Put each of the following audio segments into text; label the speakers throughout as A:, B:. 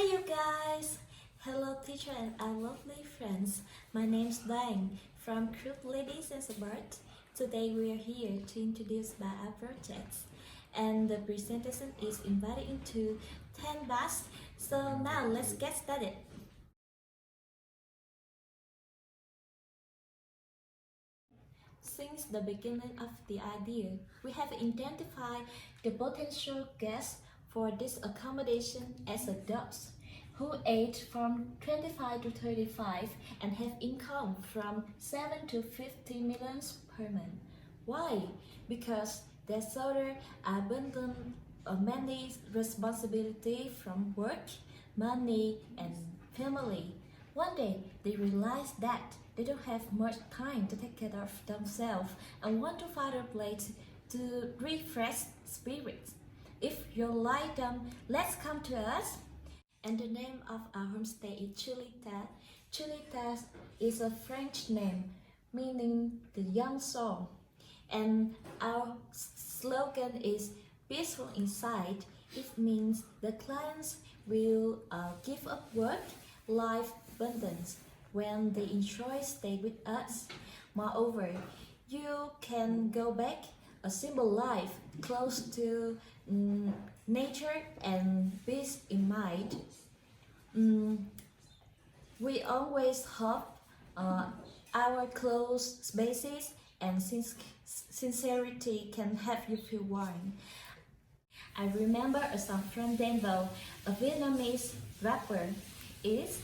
A: Hi you guys! Hello teacher and our lovely friends. My name's Dang from Group Ladies and Sabart. Today we are here to introduce our projects. And the presentation is divided into 10 parts. So now let's get started. Since the beginning of the idea, we have identified the potential guests for this accommodation as adults who age from 25 to 35 and have income from 7 to 50 millions per month. Why? Because their shoulders are burdened many responsibilities from work, money, and family. One day, they realize that they don't have much time to take care of themselves and want to find a place to refresh spirits. If you like them, let's come to us. And the name of our homestay is JULITA. JULITA is a French name meaning the young soul. And our slogan is peaceful inside. It means the clients will give up work, life abundance when they enjoy stay with us. Moreover, you can go back a simple life close to nature and peace in mind. We always hope our close spaces and sincerity can help you feel warm. I remember a song from Denver, a Vietnamese rapper, is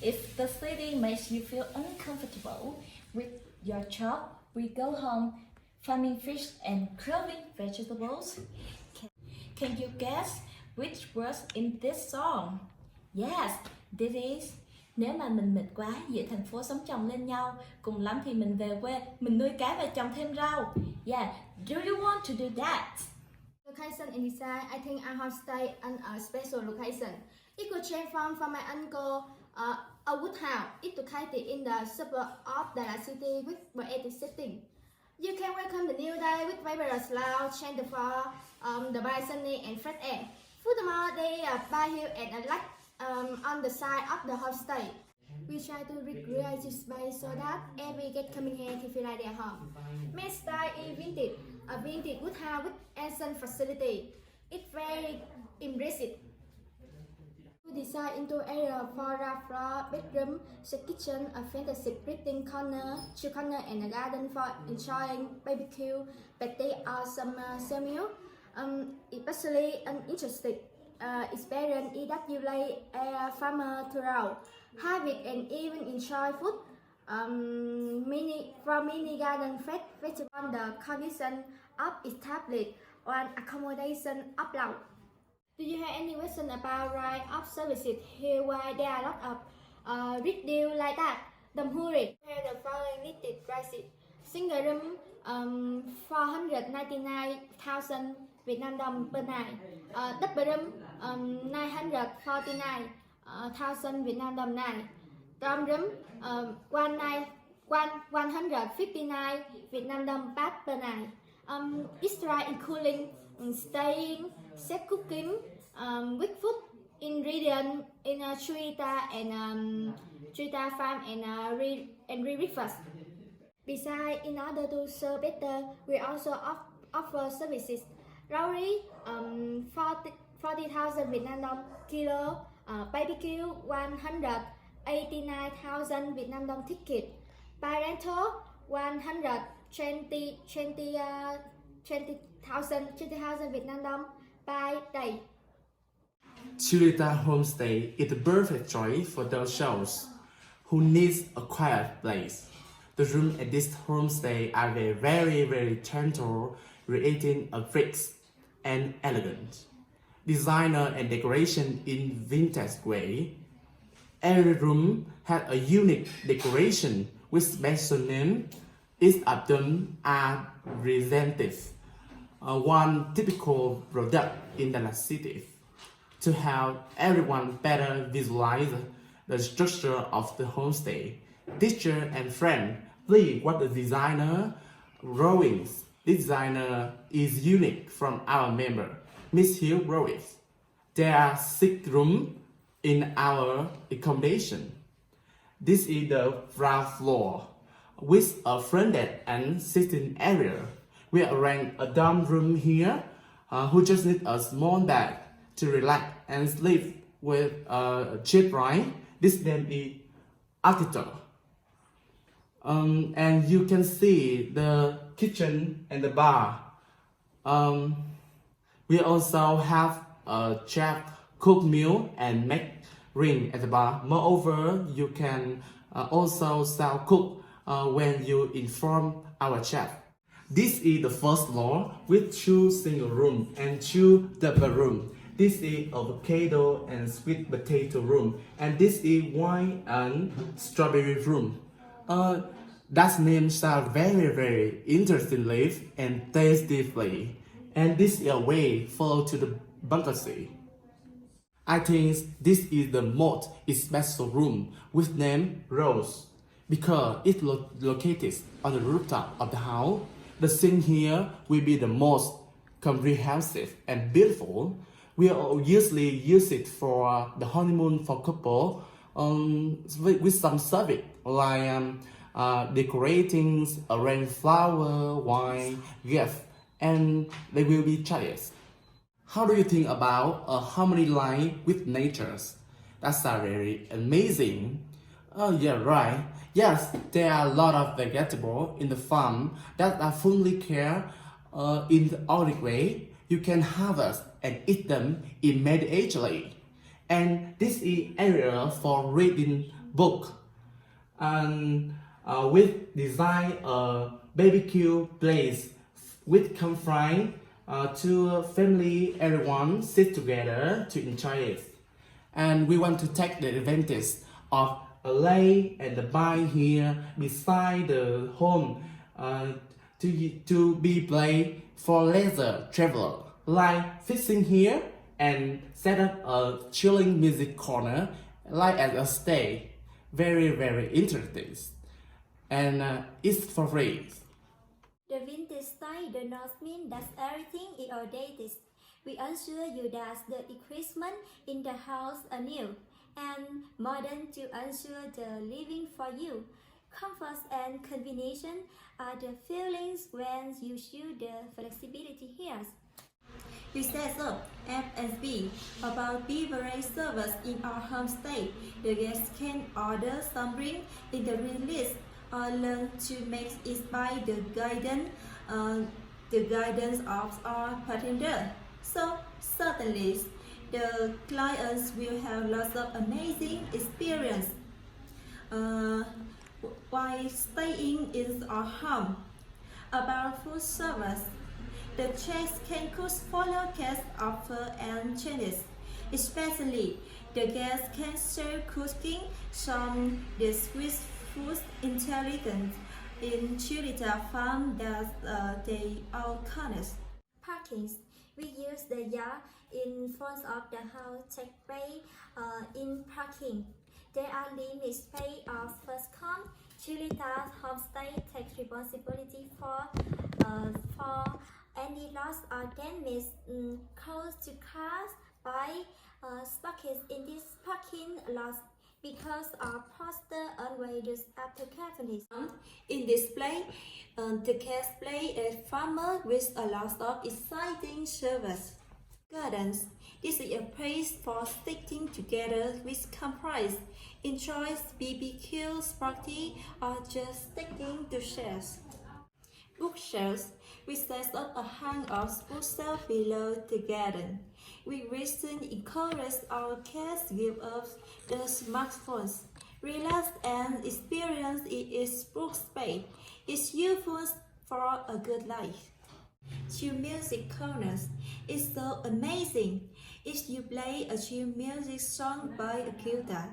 A: if the city makes you feel uncomfortable with your job, we go home farming fish and growing vegetables. Can you guess which was in this song? Yes, this is. Nếu mà mình mệt quá, giữa thành phố sống chồng lên nhau, cùng lắm thì mình về quê, mình nuôi cá và trồng thêm rau. Yeah, do you want to do that?
B: Location and design, I think our homestay on a special location. It could change from my uncle, a wood house. It located in the suburb of Dallas City with variety setting. You can welcome the new day with vibrant lounge, change the floor, the balcony and fresh air. Furthermore, they by hill and a light on the side of the homestay. We try to recreate this space so that every guest coming here can feel like their home. Main style is vintage, a vintage wood house with ancient facility. It's very impressive. We design into area for a floor, bedroom, kitchen, a fantasy breathing corner, chill corner, and a garden for enjoying barbecue, birthday or summer meal. Especially interesting experience is that you lay a farmer to row, have it and even enjoy food. Mini garden festival, the condition of established on accommodation upload. Do you have any question about right of services here? Why there are a lot of rich deal like that? Don't worry. Here the following listed prices: single room 499,000 Vietnam đồng per night. Double room 949,000 Vietnam đồng night. Dorm room 159 Vietnam đồng baht per night. Extra including staying, set cooking, with food ingredient in JULITA and JULITA farm and breakfast. Besides, in order to serve better, we also offer services. Rowley 40,000 Vietnam đồng kilo, barbecue 189,000 Vietnam đồng ticket, by rental 20,000 Vietnam đồng by day.
C: JULITA Homestay is the perfect choice for those souls who needs a quiet place. The rooms at this homestay are very gentle, creating a rich and elegant designer and decoration in vintage way. Every room has a unique decoration with special name. Each of them are representative one typical product in Dallas City. To help everyone better visualize the structure of the homestay, teacher and friend, please what the designer drawings. This designer is unique from our member, Miss Hill Rowings. There are 6 rooms in our accommodation. This is the ground floor with a fronted and sitting area. We arrange a dorm room here who just need a small bed to relax and sleep with a cheap right. This name is Architect. And you can see the kitchen and the bar. We also have a chef cook meal and make ring at the bar. Moreover, you can also self-cook when you inform our chef. This is the first floor with 2 single room and 2 double room. This is avocado and sweet potato room, and this is wine and strawberry room. That name sounds very interestingly and tastefully, and this is a way follow to the banquet. I think this is the most special room with name Rose because it's located on the rooftop of the house. The scene here will be the most comprehensive and beautiful. We usually use it for the honeymoon for couple with some service like decorating, arrange flower, wine, gift, and they will be charged. How do you think about a harmony line with nature? That's very amazing. Oh yeah, right. Yes, there are a lot of vegetables in the farm that are fully cared in the organic way. You can harvest and eat them immediately. And this is area for reading book. And with design a barbecue place with campfire to family, everyone sit together to enjoy it. And we want to take the advantage of a lake and the vine here beside the home to be play for leisure traveler, like fishing here and set up a chilling music corner like at a stay. Very interesting, and it's for free.
D: The vintage style does not mean that everything is outdated. We assure you that the equipment in the house are new and modern to ensure the living for you. Comfort and convenience are the feelings when you choose the flexibility here.
E: We set up F&B about beverage service in our homestay. The guests can order some drink in the release or learn to make it by the guidance of our bartender. So certainly, the clients will have lots of amazing experience while staying in our home. About food service, the chefs can cook follow guest offer and changes. Especially, the guests can share cooking some the Swiss food intelligence in JULITA farm that they all connect.
D: Parking. We use the yard in front of the house take pay in parking. There are limited space of first come. JULITA's homestay takes responsibility for any loss or damage caused to cars by sparks in this parking lot because our poster always used after carefully.
E: In display, the cast play a farmer with a lot of exciting service. Gardens. This is a place for sticking together with comprise. Enjoy BBQ party or just sticking to chairs. Bookshelves. We set up a hang of bookshelves below the garden. We recently encourage our kids to give up the smartphones. Relax and experience its book space. It's useful for a good life. Chill music corners. It's so amazing. If you play a chill music song by a guitar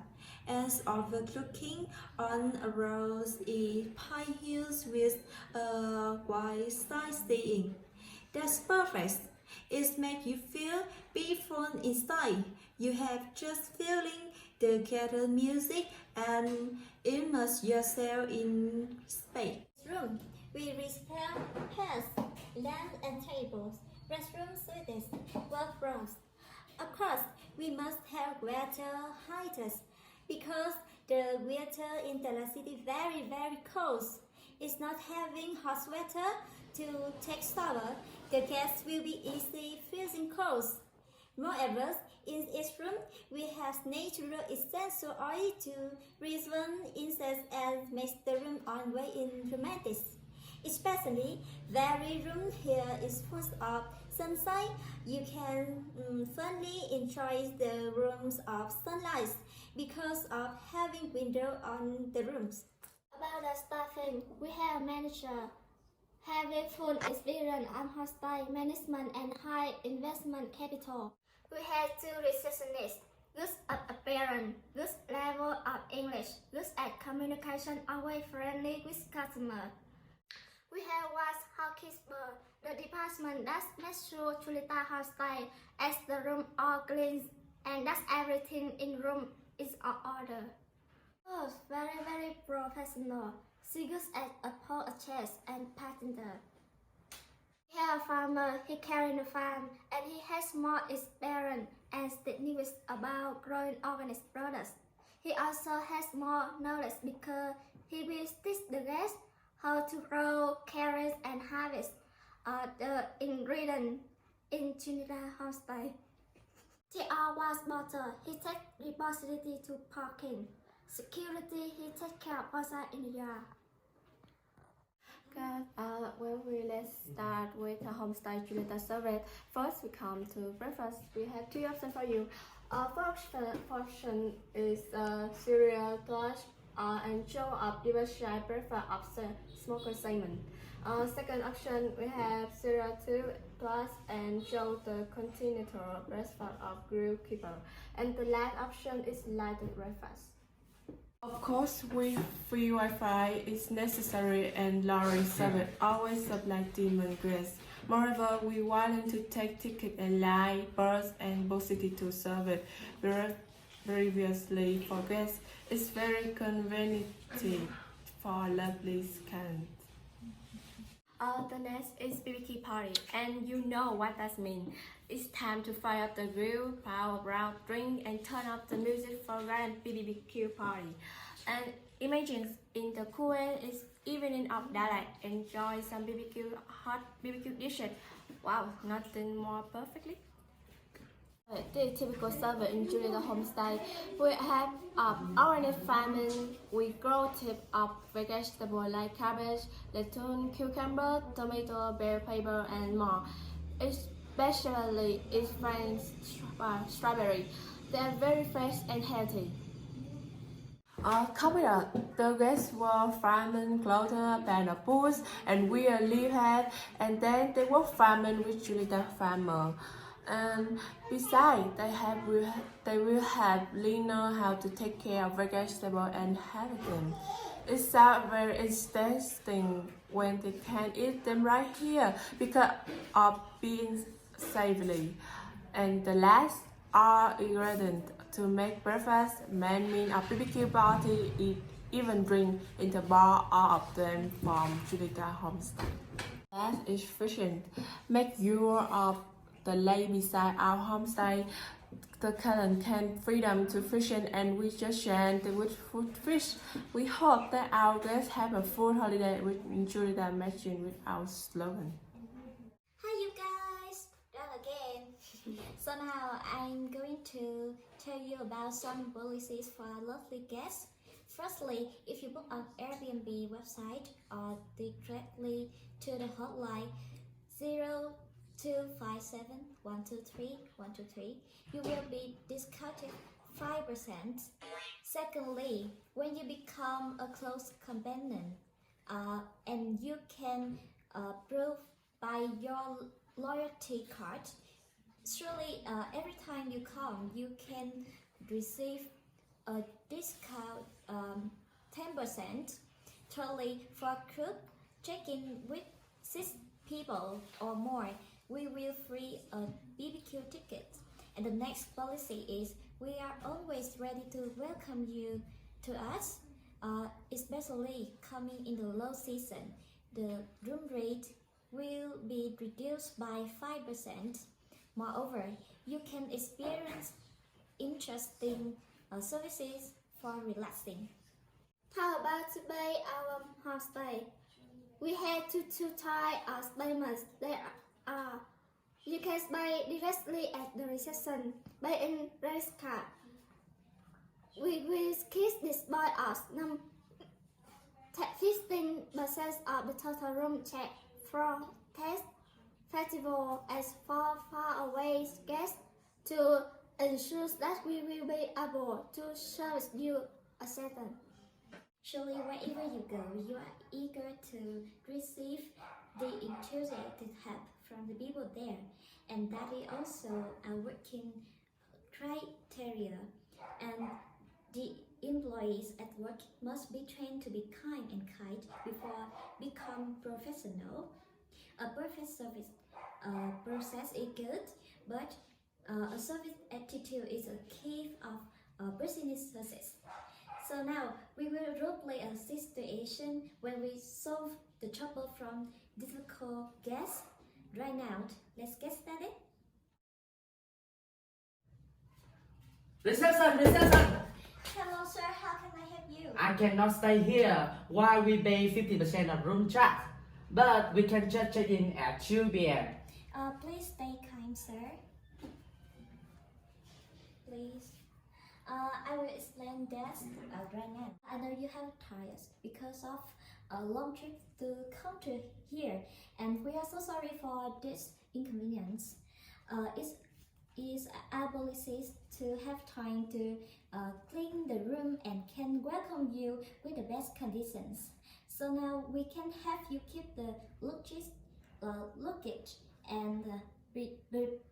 E: and overlooking on a rose in pine hills with a wide sightseeing. That's perfect. It makes you feel peaceful inside. You have just feeling the gather music and immerse yourself in space.
D: Room. We respect pets, lamps and tables, restroom suites, work rooms. Of course, we must have water heaters because the weather in the city very cold. It's not having hot water to take shower. The guests will be easily freezing cold. Moreover, in each room, we have natural essential oil to repel insects and make the room always romantic. Especially, very room here is full of sunshine. You can fully enjoy the rooms of sunlight because of having window on the rooms.
B: About the staffing, we have a manager having full experience on hostel management and high investment capital. We have 2 receptionists, good at appearance, good level of English, good at communication, always friendly with customers. We have 1 housekeeper, the department that makes sure JULITA hostel as the room all clean and that everything in room is in order. Oh, very professional. She good at approach and passenger. We have a farmer, he carries the farm and he has more experience and techniques about growing organic products. He also has more knowledge because he will teach the guests how to grow carrots and harvest the ingredients in JULITA homestay. They are waste bottle, he takes responsibility to parking. Security, he takes care of outside in the yard.
F: Let's start with the homestay JULITA service. First, we come to breakfast. We have 2 options for you. First option is cereal clutch and show of diversified breakfast of smoker salmon. Second option, we have cereal 2 plus and show the continental breakfast of grilled keeper. And the last option is lighted breakfast.
G: Of course, free Wi-Fi is necessary and lorry service always supply demon guests. Moreover, we willing to take ticket and line, bus and both city to service previously for guests. It's very convenient for lovely scan.
F: The next is BBQ party, and you know what that means. It's time to fire up the grill, pour around drink, and turn up the music for grand BBQ party. And imagine in the cool evening of daylight, enjoy some hot BBQ dishes. Wow, nothing more perfectly. The typical service in JULITA homestay, we have organic farming. We grow type of vegetable like cabbage, lettuce, cucumber, tomato, bell pepper, and more. Especially is French strawberry. They are very fresh and healthy.
G: Coming up, the guests were farming clothes, band of boots, and wear leaf hat, and then they were farming with JULITA farmer. And besides, they will have learned how to take care of vegetables and have them. It sounds very interesting when they can eat them right here because of being safely. And the last are ingredients to make breakfast, main meal of BBQ party, even drink in the bar, all of them from JULITA homestay. That is efficient. Make use of the lake beside our homestay. The current can freedom to fishing and we just share with food fish. We hope that our guests have a full holiday with JULITA matching with our slogan.
A: Hi you guys, done again. So now I'm going to tell you about some policies for lovely guests. Firstly, if you book on Airbnb website or directly to the hotline 0257 123 123, you will be discounted 5%. Secondly, when you become a close companion and you can prove by your loyalty card, surely every time you come, you can receive a discount 10%. Thirdly, for group check-in with 6 people or more, we will free a BBQ ticket. And the next policy is we are always ready to welcome you to us, especially coming in the low season. The room rate will be reduced by 5%. Moreover, you can experience interesting services for relaxing.
B: How about to buy our homestay? We have two types of payments. There are you can buy directly at the reception by in credit card. We will kiss this boy us 15% of the total room check from test festival as for far away guests to ensure that we will be able to service you a certain.
A: Surely, wherever you go, you are eager to receive the enthusiastic help from the people there, and that is also a working criteria. And the employees at work must be trained to be kind and kind before become professional. A perfect service process is good, but a service attitude is a key of business success. So now we will roleplay a situation when we solve the trouble from difficult guests. Right now, let's get started.
C: Reception!
A: Hello, sir. How can I help you?
C: I cannot stay here while we pay 50% of room charge, but we can just check in at 2 p.m.
A: Please stay kind, sir. Please. I will explain that right now. I know you have tired because of a long trip to come to here, and we are so sorry for this inconvenience. It is our policy to have time to clean the room and can welcome you with the best conditions. So now we can have you keep the luggage and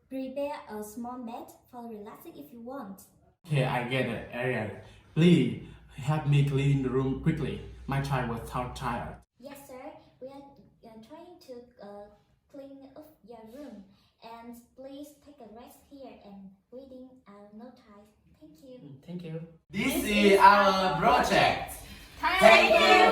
A: prepare a small bed for relaxing if you want.
C: Okay, I get it, Ariel. Please help me clean the room quickly. My child was tired.
A: Yes, sir. We are trying to clean up your room, and please take a rest here and waiting no time. Thank you.
C: Thank you. This is our project.
A: Thank you.